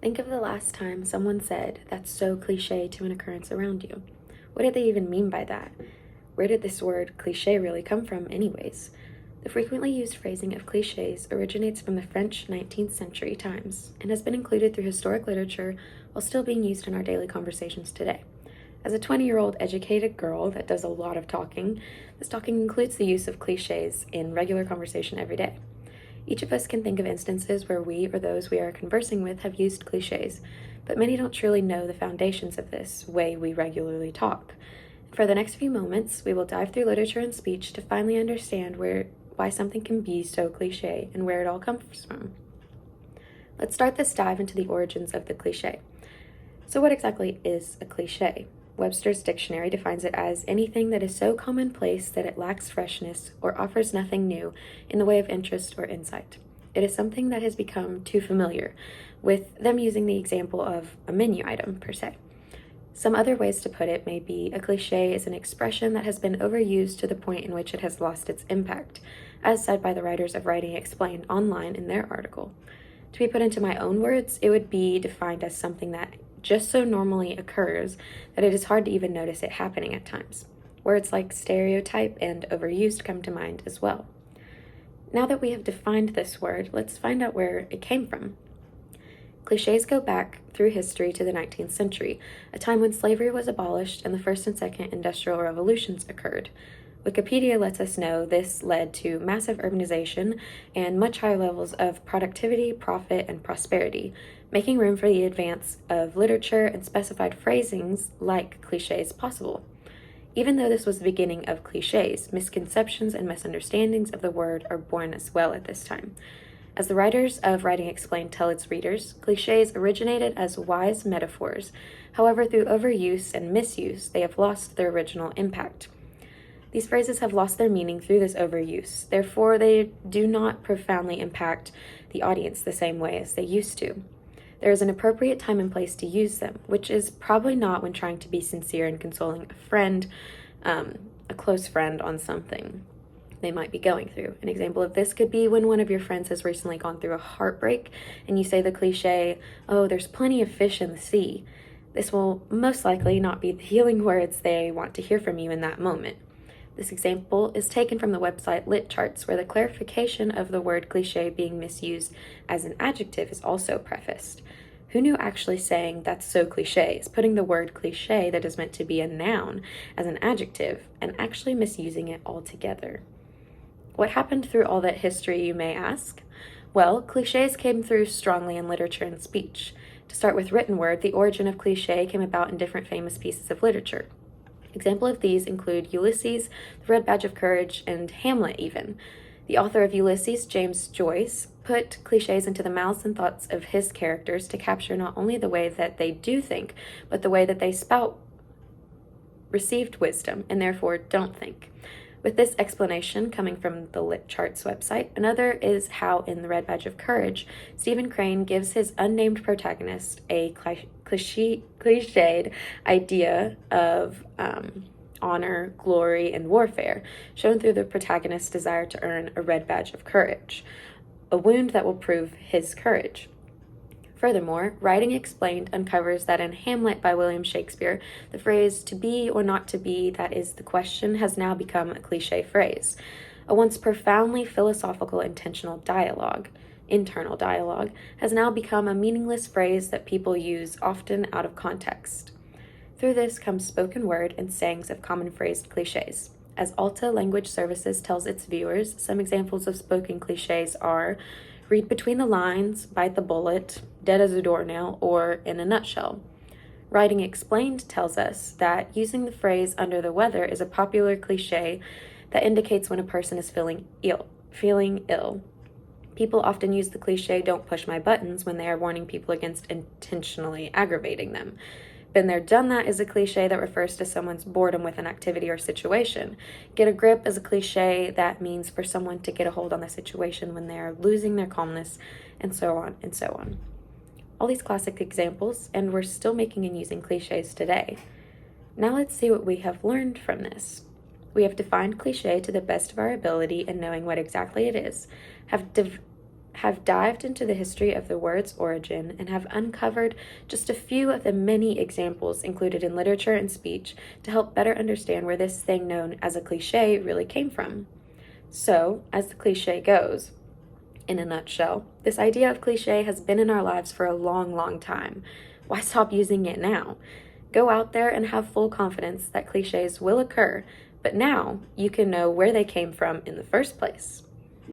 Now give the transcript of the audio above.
Think of the last time someone said, "That's so cliche," to an occurrence around you. What did they even mean by that? Where did this word cliché really come from, anyways? The frequently used phrasing of cliches originates from the French 19th century times and has been included through historic literature while still being used in our daily conversations today. As a 20-year-old educated girl that does a lot of talking, this talking includes the use of cliches in regular conversation every day. Each of us can think of instances where we or those we are conversing with have used cliches, but many don't truly know the foundations of this way we regularly talk. For the next few moments, we will dive through literature and speech to finally understand why something can be so cliche and where it all comes from. Let's start this dive into the origins of the cliche. So, what exactly is a cliche? Webster's dictionary defines it as anything that is so commonplace that it lacks freshness or offers nothing new in the way of interest or insight. It is something that has become too familiar, with them using the example of a menu item per se. Some other ways to put it may be a cliche is an expression that has been overused to the point in which it has lost its impact, as said by the writers of Writing Explained online in their article. To be put into my own words, it would be defined as something that just so normally occurs that it is hard to even notice it happening at times. Words like stereotype and overused come to mind as well. Now that we have defined this word, let's find out where it came from. Clichés go back through history to the 19th century, a time when slavery was abolished and the first and second industrial revolutions occurred. Wikipedia lets us know this led to massive urbanization and much higher levels of productivity, profit, and prosperity, making room for the advance of literature and specified phrasings like clichés possible. Even though this was the beginning of clichés, misconceptions and misunderstandings of the word are born as well at this time. As the writers of Writing Explained tell its readers, clichés originated as wise metaphors. However, through overuse and misuse, they have lost their original impact. These phrases have lost their meaning through this overuse. Therefore, they do not profoundly impact the audience the same way as they used to. There is an appropriate time and place to use them, which is probably not when trying to be sincere and consoling a friend, a close friend, on something they might be going through. An example of this could be when one of your friends has recently gone through a heartbreak and you say the cliche, "Oh, there's plenty of fish in the sea." This will most likely not be the healing words they want to hear from you in that moment. This example is taken from the website Lit Charts, where the clarification of the word cliche being misused as an adjective is also prefaced. Who knew actually saying "that's so cliche" is putting the word cliche that is meant to be a noun as an adjective and actually misusing it altogether? What happened through all that history, you may ask? Well, cliches came through strongly in literature and speech. To start with written word, the origin of cliche came about in different famous pieces of literature. Example of these include Ulysses, The Red Badge of Courage, and Hamlet even. The author of Ulysses, James Joyce, put cliches into the mouths and thoughts of his characters to capture not only the way that they do think, but the way that they spout received wisdom and therefore don't think. With this explanation coming from the Lit Charts website, another is how in The Red Badge of Courage, Stephen Crane gives his unnamed protagonist a cliched idea of honor, glory, and warfare, shown through the protagonist's desire to earn a red badge of courage, a wound that will prove his courage. Furthermore, Writing Explained uncovers that in Hamlet by William Shakespeare, the phrase "to be or not to be, that is the question" has now become a cliche phrase. A once profoundly philosophical internal dialogue, has now become a meaningless phrase that people use often out of context. Through this comes spoken word and sayings of common phrased cliches. As Alta Language Services tells its viewers, some examples of spoken cliches are "read between the lines," "bite the bullet," "dead as a doornail," or "in a nutshell." Writing Explained tells us that using the phrase "under the weather" is a popular cliche that indicates when a person is feeling ill. People often use the cliche "don't push my buttons" when they are warning people against intentionally aggravating them. "Been there, done that" is a cliche that refers to someone's boredom with an activity or situation. "Get a grip" is a cliche that means for someone to get a hold on the situation when they are losing their calmness, and so on and so on. All these classic examples, and we're still making and using cliches today. Now let's see what we have learned from this. We have defined cliche to the best of our ability in knowing what exactly it is, have have dived into the history of the word's origin and have uncovered just a few of the many examples included in literature and speech to help better understand where this thing known as a cliche really came from. So, as the cliche goes, in a nutshell, this idea of cliche has been in our lives for a long, long time. Why stop using it now? Go out there and have full confidence that cliches will occur, but now you can know where they came from in the first place.